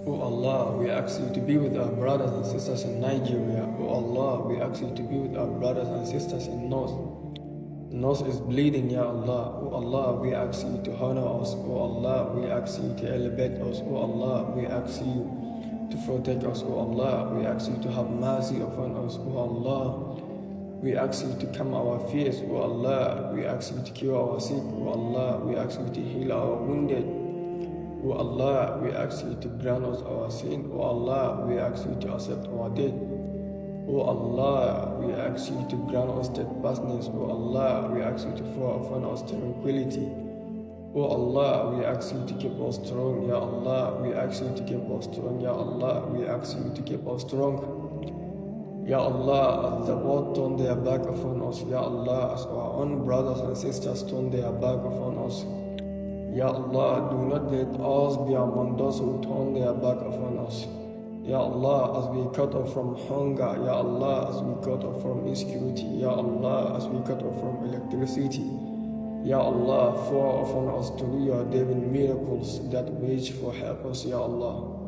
O Allah, we ask you to be with our brothers and sisters in Nigeria. O Allah, we ask you to be with our brothers and sisters in North. North is bleeding, Ya Allah. O Allah, we ask you to honor us. O Allah, we ask you to elevate us. O Allah, we ask you to protect us. O Allah, we ask you to have mercy upon us. O Allah, we ask you to calm our fears. O Allah, we ask you to cure our sick. O Allah, we ask you to heal our wounded. O Allah, we ask you to grant us our sin. O Allah, we ask you to accept our debt. O Allah, we ask you to grant us steadfastness. O Allah, we ask you to pour upon us tranquility. O Allah, we ask you to keep us strong. Ya Allah, we ask you to keep us strong. Ya Allah, we ask you to keep us strong. Ya Allah, as the world turn their back upon us, Ya Allah, as our own brothers and sisters turn their back upon us, Ya Allah, do not let us be among those who turn their back upon us. Ya Allah, as we cut off from hunger, Ya Allah, as we cut off from insecurity, Ya Allah, as we cut off from electricity, Ya Allah, pour upon us through your divine miracles that wage for help us, Ya Allah.